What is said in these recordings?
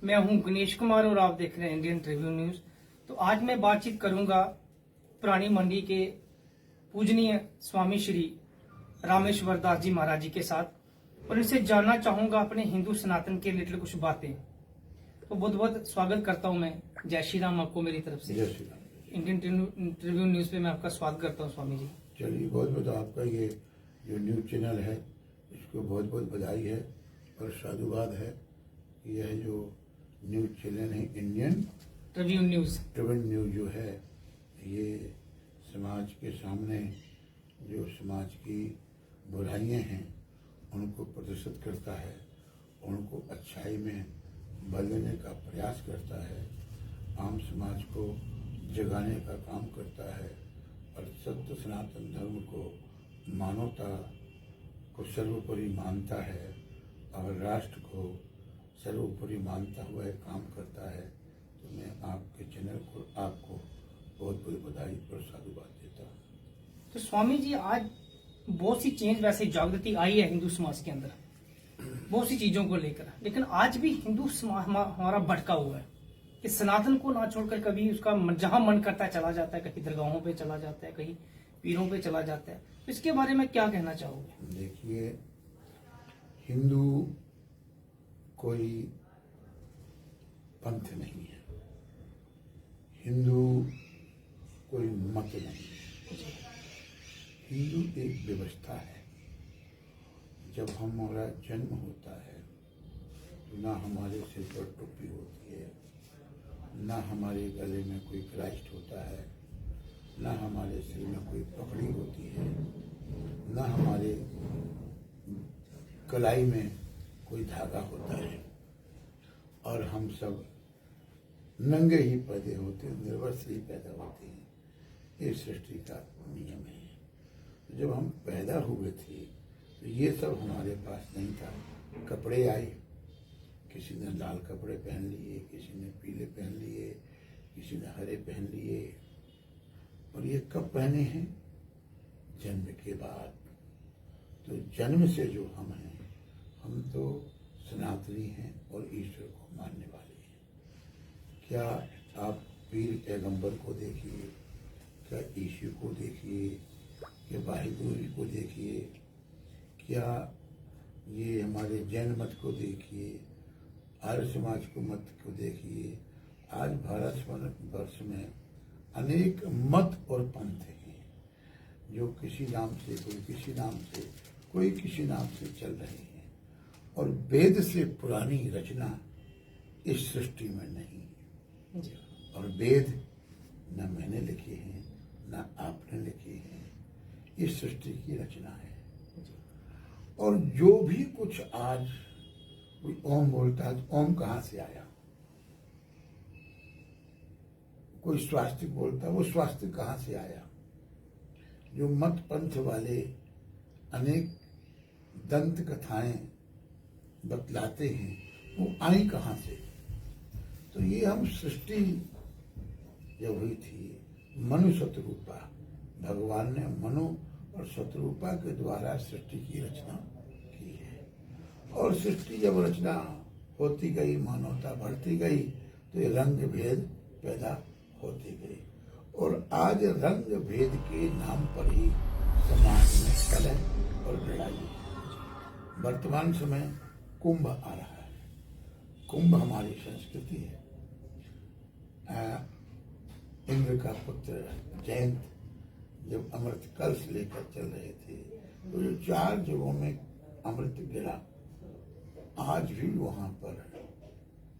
मैं हूं गणेश कुमार और आप देख रहे हैं इंडियन ट्रिब्यून न्यूज। तो आज मैं बातचीत करूंगा पुरानी मंडी के पूजनीय स्वामी श्री रामेश्वर दास जी महाराज जी के साथ और इनसे जानना चाहूंगा अपने हिंदू सनातन के रिलेटेड कुछ बातें। तो बहुत बहुत स्वागत करता हूं मैं। जय श्री राम आपको मेरी तरफ से। जय Shri Ram. Indian Tribune news पे मैं आपका स्वागत करता हूं स्वामी जी। चलिए, बहुत बहुत आपका ये जो न्यूज चैनल है इसको बहुत बहुत बधाई है और साधुवाद है। यह जो न्यूज चैनल है इंडियन ट्रिब्यून न्यूज जो है ये समाज के सामने जो समाज की बुराइयां हैं उनको प्रदर्शित करता है, उनको अच्छाई में बदलने का प्रयास करता है, आम समाज को जगाने का काम करता है और सत्य सनातन धर्म को मानवता को सर्वोपरि मानता है और राष्ट्र को सर्वोपरि मानता हुआ एक काम करता है। तो मैं आपके चैनल को आपको बहुत बहुत बधाई और साधुवाद देता हूँ। तो स्वामी जी, आज बहुत सी चेंज वैसे जागृति आई है हिंदू समाज के अंदर बहुत सी चीजों को लेकर, लेकिन आज भी हिंदू समाज हमारा भटका हुआ है कि सनातन को ना छोड़कर कभी उसका जहां मन करता है चला जाता है, कहीं दरगाहों पे चला जाता है, कहीं पीरों पे चला जाता है। तो इसके बारे में क्या कहना चाहोगे? देखिए, हिंदू कोई पंथ नहीं है, हिंदू कोई मत नहीं है, हिंदू एक व्यवस्था है। जब हमारा जन्म होता है तो ना हमारे सिर पर टोपी होती है, ना हमारे गले में कोई क्राइस्ट होता है, ना हमारे सिर में कोई पगड़ी होती है, ना हमारे कलाई में कोई धागा होता है और हम सब नंगे ही पैदा होते हैं, निर्वस्त्र से ही पैदा होते हैं। ये सृष्टि का नियम है। जब हम पैदा हुए थे तो ये सब हमारे पास नहीं था। कपड़े आए, किसी ने लाल कपड़े पहन लिए, किसी ने पीले पहन लिए, किसी ने हरे पहन लिए। और ये कब पहने हैं? जन्म के बाद। तो जन्म से जो हम हैं, हम तो सनातनी हैं और ईश्वर को मानने वाले हैं। क्या आप पीर पैगंबर को देखिए, क्या यीशु को देखिए, क्या वाहिगुरु को देखिए, क्या ये हमारे जैन मत को देखिए, आर्य समाज को मत को देखिए। आज भारत वर्ष में अनेक मत और पंथ हैं जो किसी नाम से, कोई किसी नाम से, कोई किसी नाम से चल रहे हैं और वेद से पुरानी रचना इस सृष्टि में नहीं है। और वेद न मैंने लिखे हैं न आपने लिखे हैं, इस सृष्टि की रचना है। और जो भी कुछ आज कोई ओम बोलता है, ओम कहाँ से आया? कोई स्वास्तिक बोलता है, वो स्वास्तिक कहाँ से आया? जो मत पंथ वाले अनेक दंत कथाएं बतलाते हैं, वो आई कहाँ से? तो ये हम सृष्टि जब हुई थी, मनु शतरूपा, भगवान ने मनु और शतरूपा के द्वारा सृष्टि की रचना की है। और सृष्टि जब रचना होती गई, मानवता बढ़ती गई, तो ये रंग भेद पैदा होती गई। और आज रंग भेद के नाम पर ही समाज में कलह और लड़ाई है। वर्तमान समय कुंभ आ रहा है। कुंभ हमारी संस्कृति है। इंद्र का पुत्र जयंत जब अमृत कलश लेकर चल रहे थे तो जो 4 जगहों में अमृत गिरा, आज भी वहां पर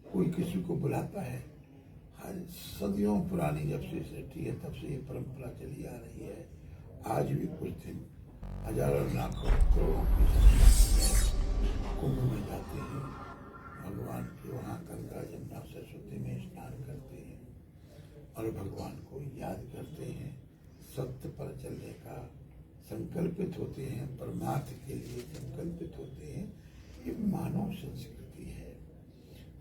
कोई किसी को बुलाता है। हर सदियों पुरानी जब से सृष्टि है तब से ये परंपरा चली आ रही है। आज भी कुछ दिन हजारों लाखों करोड़ों की संख्या कुंभ में जाते हैं, भगवान के वहां गंगा यमुना सरस्वती में स्नान करते हैं और भगवान को याद करते हैं, सत्य पर चलने का संकल्पित होते हैं, परमार्थ के लिए संकल्पित होते हैं। ये मानव संस्कृति है।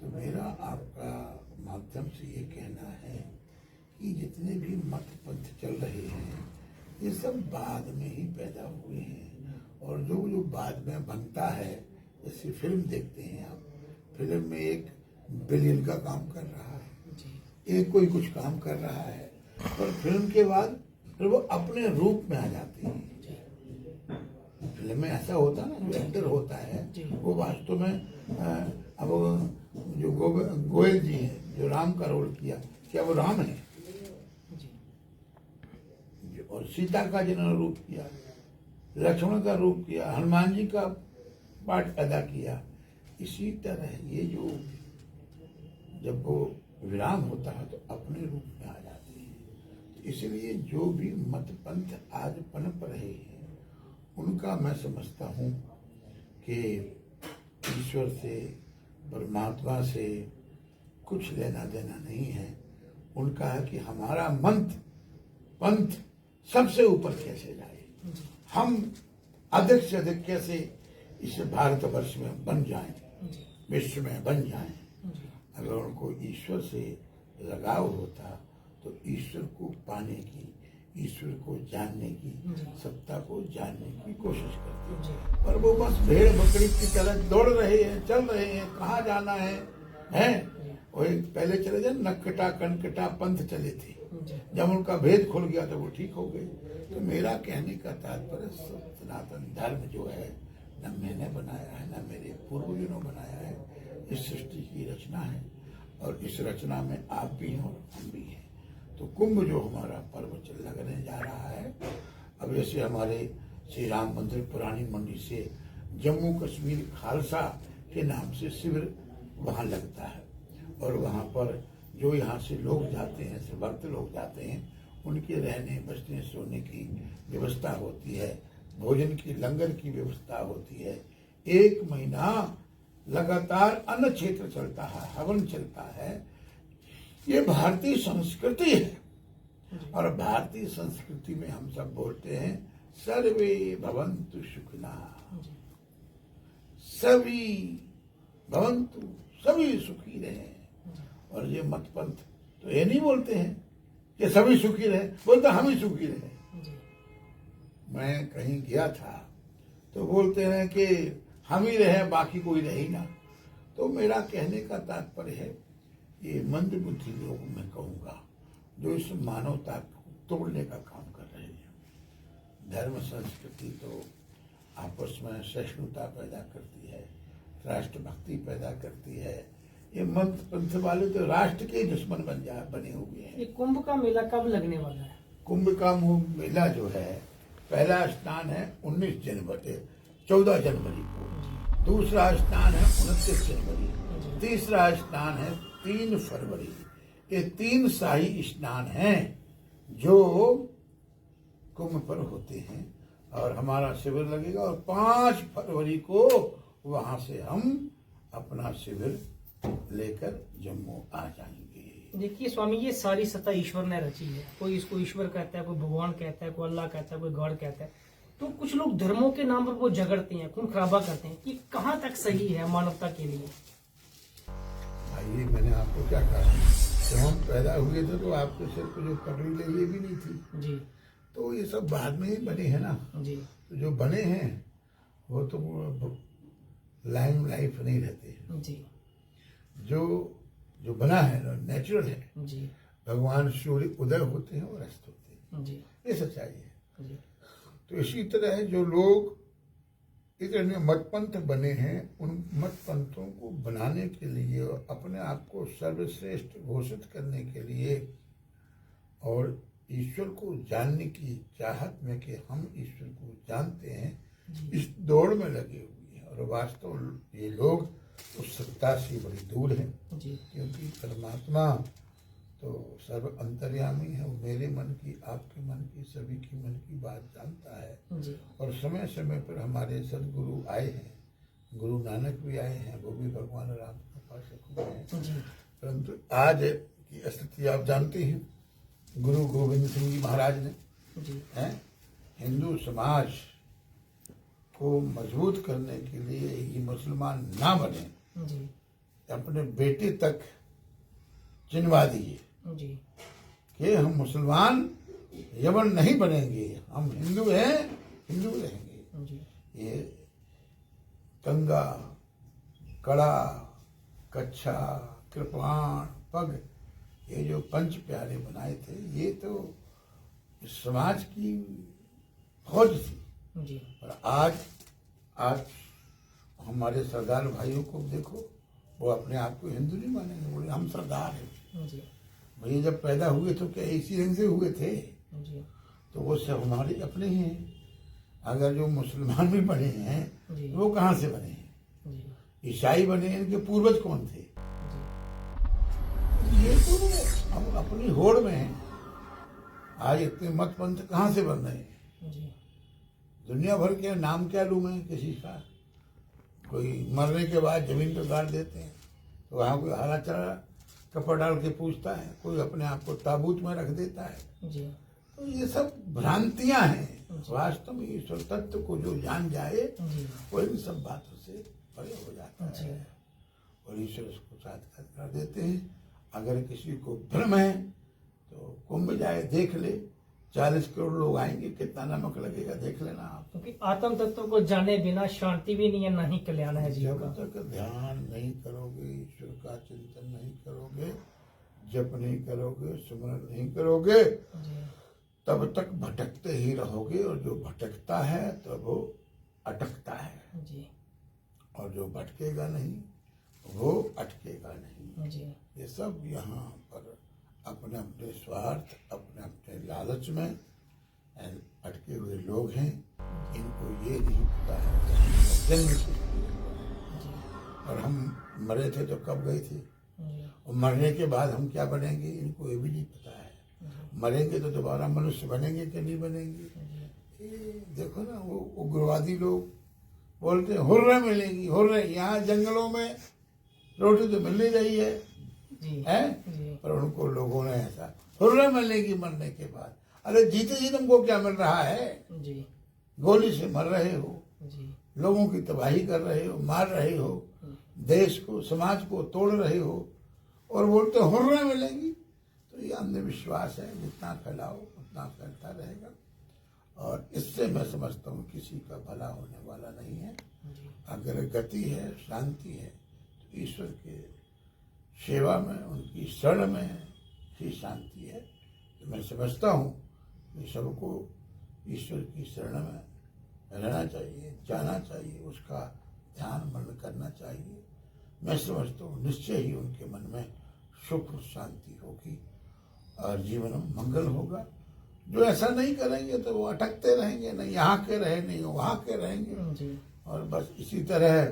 तो मेरा आपका माध्यम से ये कहना है कि जितने भी मत पंथ चल रहे हैं ये सब बाद में ही पैदा हुए हैं। और जो बाद में बनता है, जैसे फिल्म देखते हैं आप, फिल्म में एक बिलियन का काम कर रहा है, जी एक कोई कुछ काम कर रहा है, और फिल्म के बाद फिर वो अपने रूप में आ जाती है। जी फिल्म में ऐसा होता है ना, जो एक्टर होता है जी। वो वास्तव में अब जो गोयल जी हैं जो राम का रोल किया, क्या वो राम है? जी और सीता का जिन्होंने रूप किया, लक्ष्मण का रूप किया, हनुमान जी का पार्ट अदा किया, इसी तरह ये जो जब वो विराम होता है तो अपने रूप में आ जाते हैं। तो इसलिए जो भी मत पंथ आज पनप रहे हैं उनका मैं समझता हूँ कि ईश्वर से, परमात्मा से कुछ लेना देना नहीं है। उनका है कि हमारा पंथ सबसे ऊपर कैसे जाए, हम अधिक से अधिक कैसे इस भारतवर्ष में बन जाएं, विश्व में बन जाएं। अगर उनको ईश्वर से लगाव होता तो ईश्वर को पाने की, ईश्वर को जानने की, सत्ता को जानने की कोशिश करते, पर वो बस भेड़ बकरी की तरह दौड़ रहे हैं, चल रहे हैं, कहाँ जाना है? वो पहले चले जाए नक्कटा कनकटा पंथ चले थे, जब उनका भेद खुल गया तो वो ठीक हो गए। तो मेरा कहने का तात्पर्य सनातन धर्म जो है न मैंने बनाया है न मेरे पूर्वजों ने बनाया है, इस सृष्टि की रचना है और इस रचना में आप भी हैं और हम भी हैं। तो कुंभ जो हमारा पर्व लगने जा रहा है, अब जैसे हमारे श्री राम मंदिर पुरानी मंडी से जम्मू कश्मीर खालसा के नाम से शिविर वहाँ लगता है, और वहाँ पर जो यहाँ से लोग जाते हैं, से भक्त लोग जाते हैं, उनके रहने बसने सोने की व्यवस्था होती है, भोजन की लंगर की व्यवस्था होती है। 1 महीना लगातार अन्न क्षेत्र चलता है, हवन चलता है। ये भारतीय संस्कृति है, और भारतीय संस्कृति में हम सब बोलते हैं सर्वे भवन्तु सुखिना, सभी भवन्तु, सभी सुखी रहे। और ये मत पंथ तो ये नहीं बोलते हैं कि सभी सुखी रहे, बोलते हम ही सुखी रहे। मैं कहीं गया था तो बोलते हैं कि हम ही रहे, बाकी कोई रहे ही ना। तो मेरा कहने का तात्पर्य है, ये मंदबुद्धि लोग मैं कहूँगा जो इस मानवता को तोड़ने का काम कर रहे हैं। धर्म संस्कृति तो आपस में सहिष्णुता पैदा करती है, राष्ट्रभक्ति पैदा करती है। ये मत पंथ वाले तो राष्ट्र के दुश्मन बने हुए हैं। ये कुंभ का मेला कब लगने वाला है? कुंभ का मेला जो है, पहला स्नान है 14 जनवरी को, दूसरा स्नान है 29 जनवरी, तीसरा स्नान है 3 फरवरी। ये 3 शाही स्नान हैं जो कुंभ पर होते हैं, और हमारा शिविर लगेगा, और 5 फरवरी को वहां से हम अपना शिविर लेकर जम्मू आ जाएंगे। देखिए स्वामी, ये सारी सत्ता ईश्वर ने रची है। कोई इसको ईश्वर कहता है, कोई भगवान कहता है, कोई अल्लाह कहता है, कोई गॉड कहता है। तो कुछ लोग धर्मों के नाम पर वो झगड़ते हैं, खून खराबा करते हैं, कि कहाँ तक सही है मानवता के लिए? भाई मैंने आपको क्या कहा, जब हम पैदा हुए थे तो आपके सिर पर जो पगड़ी लगी ये भी नहीं थी जी। तो ये सब बाद में ही बने हैं ना जी। तो जो बने हैं वो तो लाइम लाइफ नहीं रहते हैं। जी। जो बना है नेचुरल है। जी। भगवान सूर्य उदय होते हैं और अस्त होते हैं। जी। ये सच्चाई है। जी। तो इसी तरह है, जो लोग इतने मतपंथ बने हैं, उन मतपंथों को बनाने के लिए, अपने आप को सर्वश्रेष्ठ घोषित करने के लिए, और ईश्वर को जानने की चाहत में कि हम ईश्वर को जानते हैं, इस दौड़ में लगे हुए हैं। और वास्तव ये लोग उस सत्ता से बड़ी दूर हैं, क्योंकि परमात्मा तो सर्व अंतर्यामी है। वो मेरे मन की, आपके मन की, सभी की मन की बात जानता है। जी। और समय समय पर हमारे सदगुरु आए हैं, गुरु नानक भी आए हैं, वो भी भगवान राम के पास हुए हैं। परंतु आज की स्थिति आप जानते हैं, गुरु गोविंद सिंह जी महाराज ने हैं हिंदू समाज को मजबूत करने के लिए, ये मुसलमान ना बने, अपने बेटे तक चिन्हवा दिए कि हम मुसलमान यमन नहीं बनेंगे, हम हिंदू हैं, हिंदू रहेंगे। ये कंगा, कड़ा, कच्छा, कृपाण, पग, ये जो पंच प्यारे बनाए थे, ये तो समाज की फौज थी। जी और आज हमारे सरदार भाइयों को देखो, वो अपने आप को हिंदू नहीं मानेंगे, बोले हम सरदार हैं। जी भैया जब पैदा हुए तो क्या इसी रंग से हुए थे? जी तो वो सब हमारे अपने ही हैं। अगर जो मुसलमान भी बने हैं जी वो कहाँ से बने हैं? जी ईसाई बने, इनके पूर्वज कौन थे? जी ये तो हम अपनी होड़ में हैं। आज इतने मत पंथ कहाँ से बन रहे हैं? जी दुनिया भर के नाम क्या लूं मैं किसी का? कोई मरने के बाद जमीन पर गाड़ देते हैं, तो वहाँ कोई हरा चरा कपड़ा डाल के पूछता है, कोई अपने आप को ताबूत में रख देता है। जी तो ये सब भ्रांतियां हैं। जी। वास्तव में ईश्वर तत्व को जो जान जाए जी वो इन सब बातों से परे हो जाता जी है और ईश्वर उसको साक्षात कर देते हैं। अगर किसी को भ्रम है तो कुंभ जाए, देख ले, 40 करोड़ लोग आएंगे, कितना नमक लगेगा देख लेना आप। क्योंकि आत्म तत्व को जाने बिना शांति भी नहीं है, ना ही कल्याण है जीव जब का। तक ध्यान नहीं करोगे, ईश्वर का चिंतन नहीं करोगे, जप नहीं करोगे, सुमरन नहीं करोगे, जी तब तक भटकते ही रहोगे। और जो भटकता है तो वो अटकता है, जी और जो भटकेगा नहीं वो अटकेगा नहीं। जी ये सब यहाँ पर अपने अपने स्वार्थ, अपने अपने लालच में अटके हुए लोग हैं। इनको ये नहीं पता है कि हम जन्म से जी और हम मरे थे तो कब गए थे, जी और मरने के बाद हम क्या बनेंगे, इनको ये भी नहीं पता है। मरेंगे तो दोबारा मनुष्य बनेंगे कि नहीं बनेंगे? ये देखो ना, वो उग्रवादी लोग बोलते हैं हुर्रे मिलेंगी, हुर्रे। यहाँ जंगलों में रोटी तो मिल नहीं रही है, जी हैं? पर उनको लोगों ने ऐसा हुर्रे मिलेगी मरने के बाद। अरे जीते जी तुमको क्या मिल रहा है? जी गोली से मर रहे हो, जी लोगों की तबाही कर रहे हो, मार रहे हो, देश को समाज को तोड़ रहे हो, और बोलते हुर्रे मिलेंगी। तो ये अंधविश्वास है, जितना फैलाओ उतना फैलता रहेगा, और इससे मैं समझता हूँ किसी का भला होने वाला नहीं है। अगर गति है, शांति है, तो ईश्वर के सेवा में, उनकी शरण में ही शांति है। तो मैं समझता हूँ कि सबको ईश्वर की शरण में रहना चाहिए, जाना चाहिए, उसका ध्यान मनन करना चाहिए। मैं समझता हूँ निश्चय ही उनके मन में सुख और शांति होगी और जीवन में मंगल होगा। जो ऐसा नहीं करेंगे तो वो अटकते रहेंगे, नहीं यहाँ के रहे, नहीं वहाँ के रहेंगे, जी और बस इसी तरह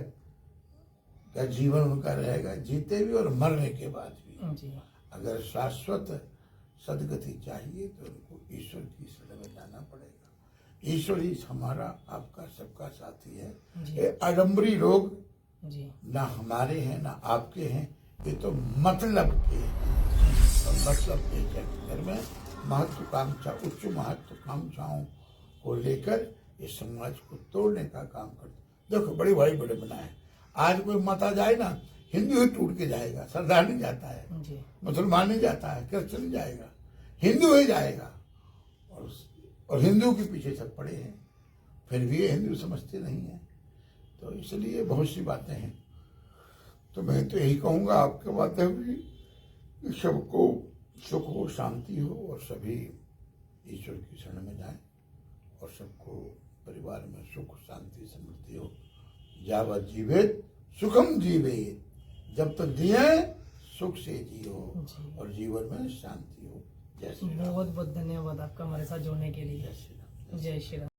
का जीवन उनका रहेगा, जीते भी और मरने के बाद भी। जी अगर शाश्वत सदगति चाहिए तो उनको ईश्वर की शरण में जाना पड़ेगा। ईश्वर ही हमारा, आपका, सबका साथी है। जी। ये आडम्बरी लोग जी ना हमारे हैं ना आपके हैं, ये तो मतलब के हैं। और मतलब के चक्कर में महत्वाकांक्षा, उच्च महत्वाकांक्षाओं को लेकर ये समाज को तोड़ने का काम करते। देखो बड़े भाई बड़े बनाए, आज कोई माता जाए ना, हिंदू ही टूट के जाएगा, सरदार नहीं जाता है, जी मुसलमान नहीं जाता है, क्रिश्चियन नहीं जाएगा, हिंदू ही जाएगा। और हिंदू के पीछे सब पड़े हैं, फिर भी ये हिंदू समझते नहीं है। तो इसलिए बहुत सी बातें हैं। तो मैं तो यही कहूँगा आपके माध्यम से कि सबको सुख हो, शांति हो, और सभी ईश्वर की शरण में जाएं, और सबको परिवार में सुख, शांति, समृद्धि हो। जावत जीवेत सुखम जीवेत, जब तक जिए सुख से जियो जी। और जीवन में शांति हो। जय श्री राम। बहुत बहुत धन्यवाद आपका हमारे साथ जुड़ने के लिए। जय श्री राम। जय श्री राम।